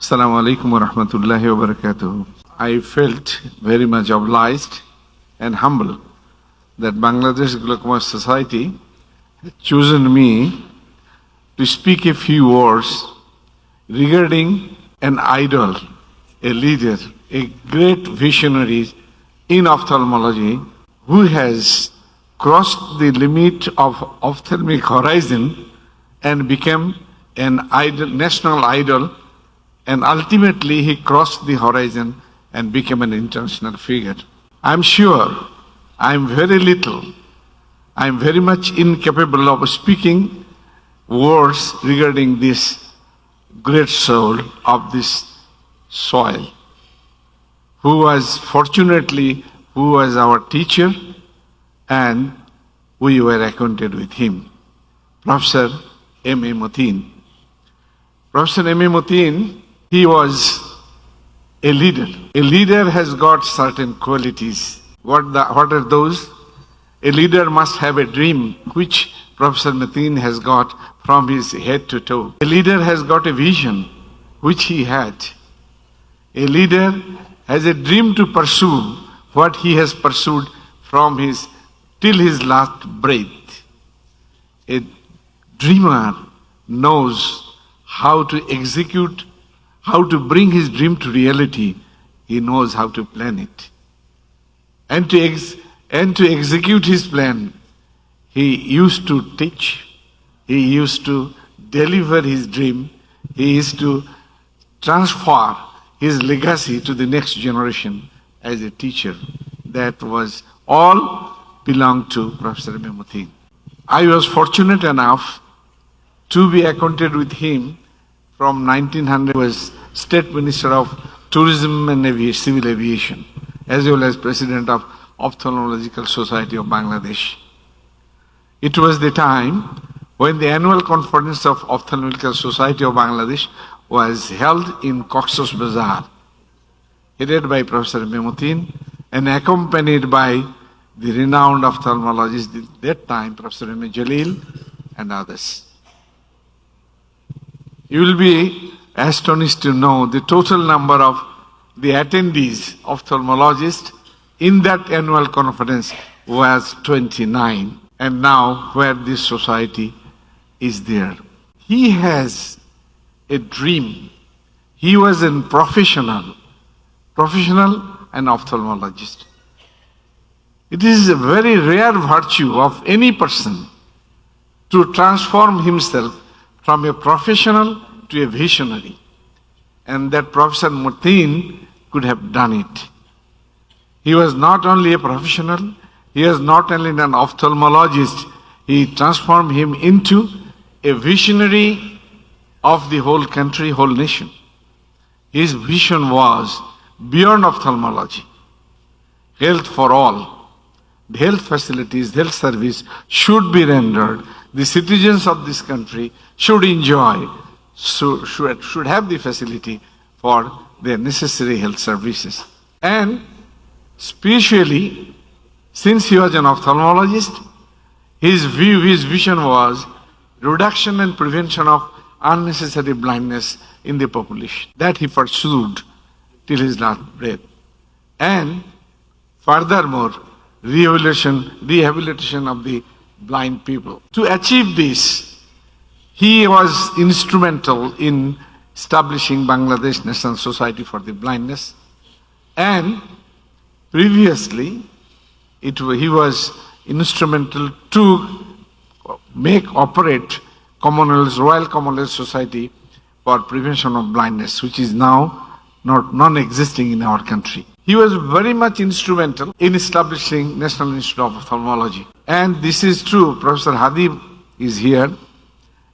Assalamu alaikum wa rahmatullahi wa barakatuh. I felt very much obliged and humble that Bangladesh Glaucoma Society had chosen me to speak a few words regarding an idol, a leader, a great visionary in ophthalmology who has crossed the limit of ophthalmic horizon and became an idol, national idol, and ultimately he crossed the horizon and became an international figure. I'm sure I'm very little, I'm very much incapable of speaking words regarding this great soul of this soil, who was our teacher, and we were acquainted with him, Professor M.A. Matin. Professor M.A. Matin, he was a leader. A leader has got certain qualities. What are those? A leader must have a dream, which Professor Matin has got from his head to toe. A leader has got a vision, which he had. A leader has a dream to pursue what he has pursued till his last breath. A dreamer knows how to execute, how to bring his dream to reality. He knows how to plan it. And to execute his plan, he used to teach, he used to deliver his dream, he used to transfer his legacy to the next generation as a teacher. That was all belonged to Professor M.A. Matin. I was fortunate enough to be acquainted with him from 1900. He was State Minister of Tourism and Civil Aviation, as well as President of Ophthalmological Society of Bangladesh. It was the time when the annual conference of Ophthalmological Society of Bangladesh was held in Cox's Bazar, headed by Professor M.A. Matin and accompanied by the renowned ophthalmologist at that time, Professor M.A. Jalil and others. You will be astonished to know the total number of the attendees, ophthalmologists, in that annual conference was 29. And now where this society is there. He has a dream. He was a professional and ophthalmologist. It is a very rare virtue of any person to transform himself from a professional to a visionary. And that Professor Matin could have done it. He was not only a professional, he was not only an ophthalmologist, he transformed him into a visionary of the whole country, whole nation. His vision was beyond ophthalmology. Health for all. The health facilities, health service should be rendered. The citizens of this country should enjoy, should have the facility for their necessary health services. And spiritually, since he was an ophthalmologist, his vision was reduction and prevention of unnecessary blindness in the population. That he pursued till his last breath. And furthermore, rehabilitation of the blind people. To achieve this, he was instrumental in establishing Bangladesh National Society for the Blindness. And previously, he was instrumental to operate Royal Commonwealth Society for Prevention of Blindness, which is now non-existing in our country. He was very much instrumental in establishing National Institute of Ophthalmology. And this is true. Professor Hadi is here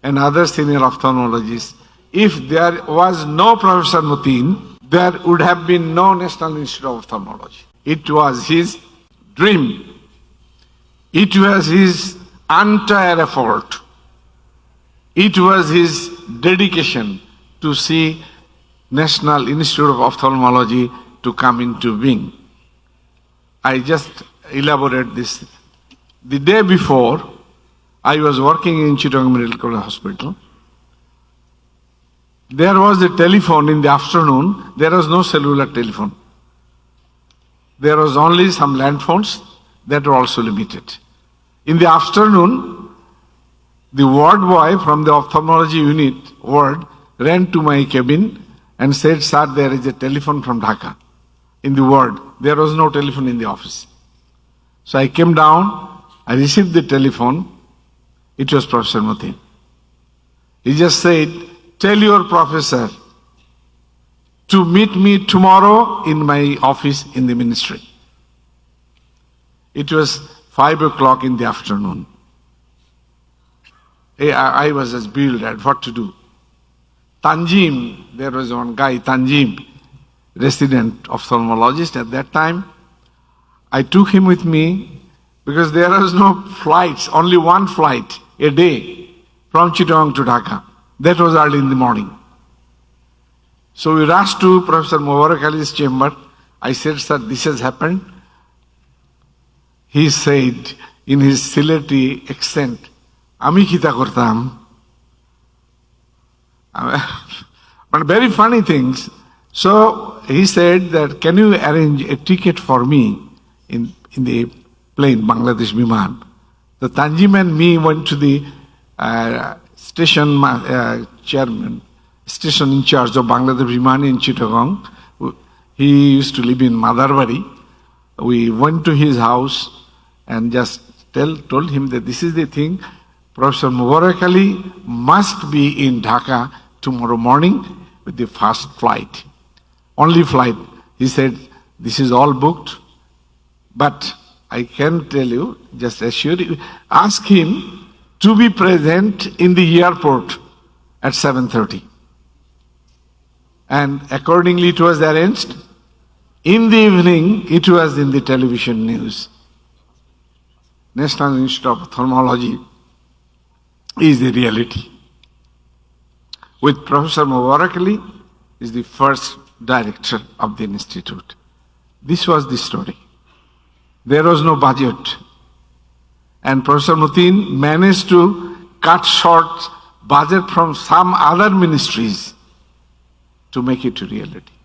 and other senior ophthalmologists. If there was no Professor Matin, there would have been no National Institute of Ophthalmology. It was his dream. It was his entire effort. It was his dedication to see National Institute of Ophthalmology to come into being. I just elaborate this. The day before, I was working in Chittagong Medical Hospital. There was a telephone in the afternoon. There was no cellular telephone. There was only some land phones that were also limited. In the afternoon, the ward boy from the ophthalmology unit ward ran to my cabin and said, "Sir, there is a telephone from Dhaka." In the ward, there was no telephone in the office. So I came down, I received the telephone. It was Professor Matin. He just said, "Tell your professor to meet me tomorrow in my office in the ministry." It was 5 o'clock in the afternoon. I was just bewildered what to do. Tanjim, there was one guy, Tanjim, resident ophthalmologist at that time. I took him with me because there was no flights, only one flight a day from Chittagong to Dhaka. That was early in the morning. So we rushed to Professor Mubarak Ali's chamber. I said, "Sir, this has happened." He said in his Sylheti accent, "Ami kita kortam." But very funny things. So he said that, "Can you arrange a ticket for me in the plane, Bangladesh Biman?" The Tanjim and me went to the station chairman, station in charge of Bangladesh Biman in Chittagong. He used to live in Madarbari. We went to his house and just told him that this is the thing. Professor Mubarak Ali must be in Dhaka tomorrow morning with the first flight. Only flight. He said, "This is all booked, but I can tell you, just assure you, ask him to be present in the airport at 7:30. And accordingly it was arranged. In the evening, it was in the television news. National Institute of Ophthalmology is the reality. With Professor Mubarak Ali is the first director of the institute. This was the story. There was no budget. And Professor Matin managed to cut short budget from some other ministries to make it a reality.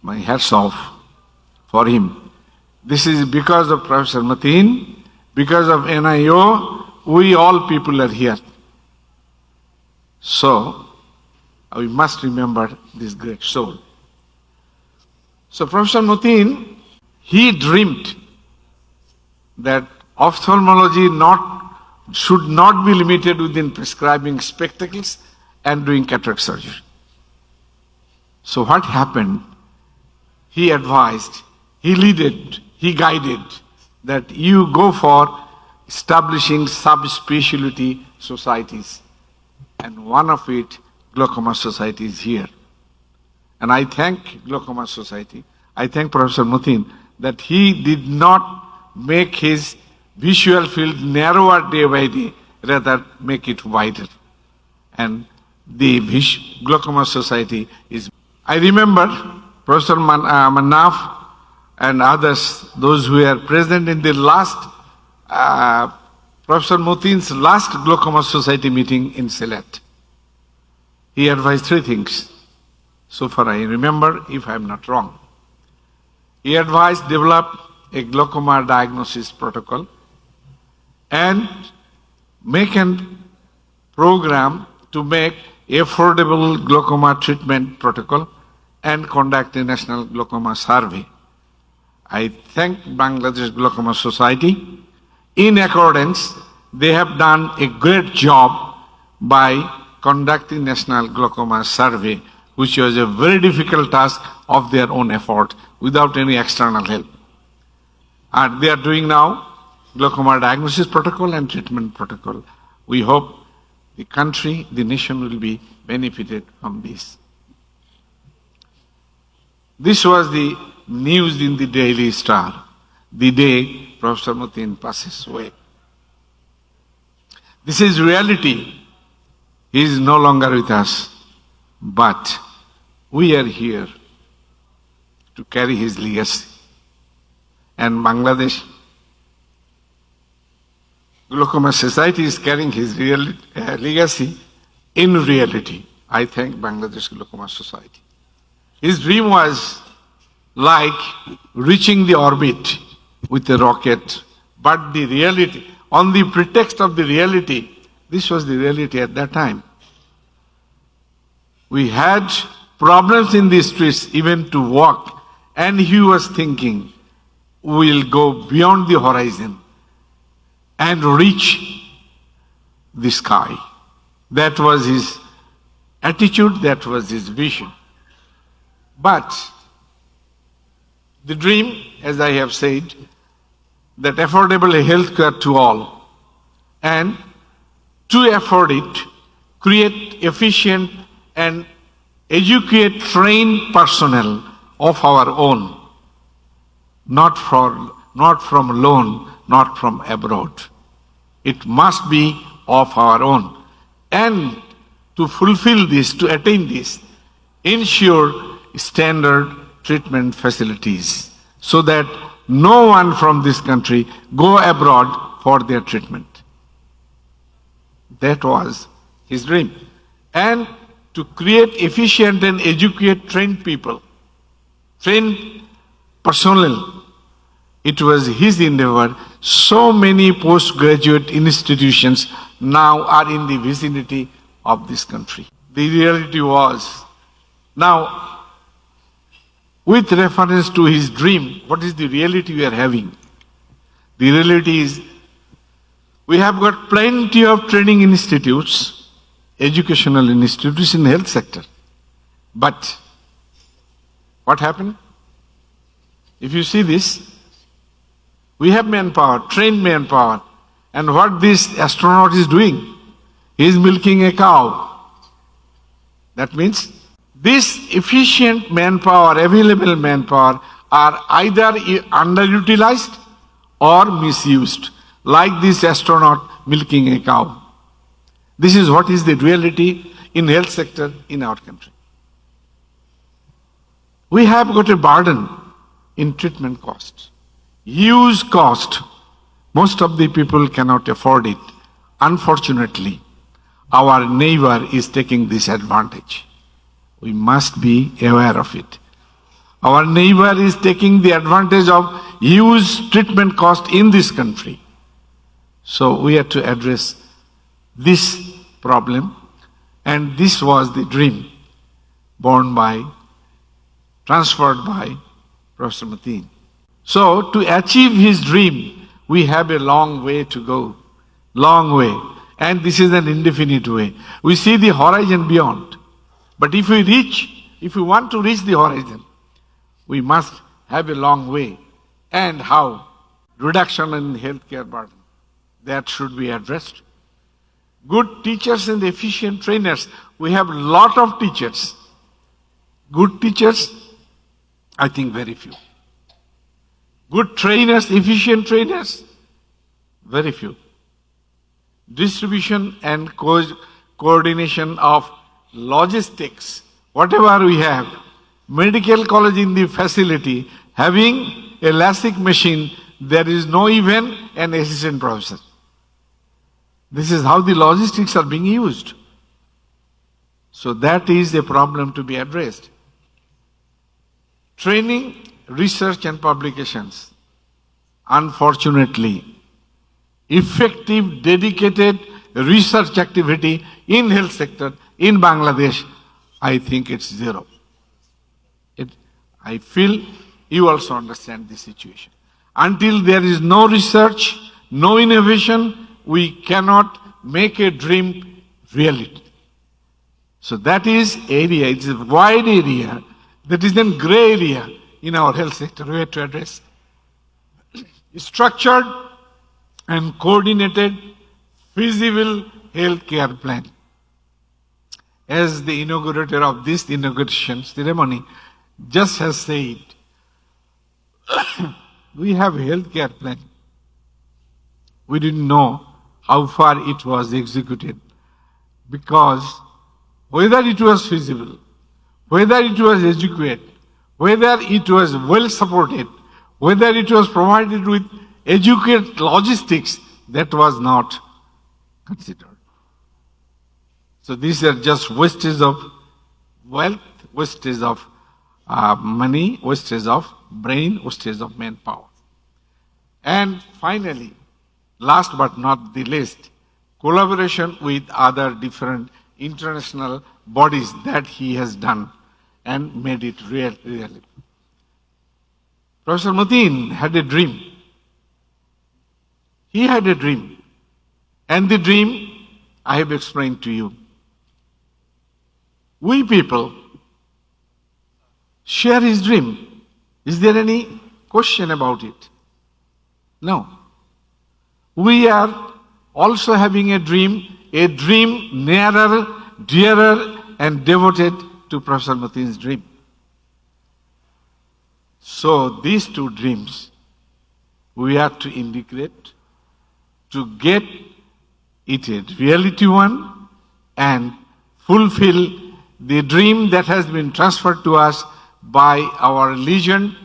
My hats off for him. This is because of Professor Matin, because of NIO, we all people are here. So, we must remember this great soul. So Professor Matin, he dreamed that ophthalmology should not be limited within prescribing spectacles and doing cataract surgery. So what happened? He advised, he leaded, he guided that you go for establishing subspecialty societies. And one of it, Glaucoma Society, is here. And I thank Glaucoma Society, I thank Professor Matin that he did not make his visual field narrower day by day, rather make it wider. And the Glaucoma Society is... I remember Professor Manaf and others, those who were present in the last, Professor Matin's last Glaucoma Society meeting in Sylhet. He advised three things. So far I remember, if I am not wrong. He advised develop a glaucoma diagnosis protocol and make a program to make affordable glaucoma treatment protocol and conduct a national glaucoma survey. I thank Bangladesh Glaucoma Society. In accordance, they have done a great job by conducting national glaucoma survey, which was a very difficult task of their own effort without any external help. And they are doing now glaucoma diagnosis protocol and treatment protocol. We hope the country, the nation will be benefited from this. This was the news in the Daily Star, the day Professor Matin passes away. This is reality. He is no longer with us, but we are here to carry his legacy. And Bangladesh Glaucoma Society is carrying his legacy in reality. I thank Bangladesh Glaucoma Society. His dream was like reaching the orbit with a rocket, but the reality, on the pretext of the reality, this was the reality at that time. We had problems in the streets even to walk, and he was thinking, we'll go beyond the horizon and reach the sky. That was his attitude, that was his vision. But the dream, as I have said, that affordable health care to all, and to afford it, create efficient and educate trained personnel of our own, not from loan, not from abroad. It must be of our own. And to fulfill this, to attain this, ensure standard treatment facilities so that no one from this country go abroad for their treatment. That was his dream. And to create efficient and educate trained people, trained personnel, it was his endeavor. So many postgraduate institutions now are in the vicinity of this country. The reality was, now, with reference to his dream, what is the reality we are having? The reality is, we have got plenty of training institutes, educational institutes in the health sector. But what happened? If you see this, we have manpower, trained manpower, and what this astronaut is doing, he is milking a cow. That means this efficient manpower, available manpower, are either underutilized or misused, like this astronaut milking a cow. This is what is the reality in health sector in our country. We have got a burden in treatment costs. Huge cost. Most of the people cannot afford it. Unfortunately, our neighbor is taking this advantage. We must be aware of it. Our neighbor is taking the advantage of huge treatment cost in this country. So we have to address this problem, and this was the dream transferred by Professor Matin. So to achieve his dream, we have a long way to go, long way. And this is an indefinite way. We see the horizon beyond. But if we want to reach the horizon, we must have a long way. And how? Reduction in healthcare burden. That should be addressed. Good teachers and efficient trainers. We have a lot of teachers. Good teachers, I think very few. Good trainers, efficient trainers, very few. Distribution and coordination of logistics, whatever we have, medical college in the facility, having a LASIK machine, there is no even an assistant professor. This is how the logistics are being used. So that is a problem to be addressed. Training, research and publications. Unfortunately, effective, dedicated research activity in health sector in Bangladesh, I think it's zero. I feel you also understand this situation. Until there is no research, no innovation, we cannot make a dream reality. So that is area, it's a wide area, that is a gray area in our health sector we have to address. Structured and coordinated, feasible healthcare plan. As the inaugurator of this inauguration ceremony just has said, we have a healthcare plan. We didn't know how far it was executed, because whether it was feasible, whether it was adequate, whether it was well supported, whether it was provided with adequate logistics, that was not considered. So these are just wastage of wealth, wastage of money, wastage of brain, wastage of manpower. And finally, last but not the least, collaboration with other different international bodies that he has done and made it real, really. Professor Matin had a dream. He had a dream. And the dream I have explained to you. We people share his dream. Is there any question about it? No. We are also having a dream nearer, dearer, and devoted to Professor Matin's dream. So these two dreams we have to integrate to get it a reality one and fulfill the dream that has been transferred to us by our religion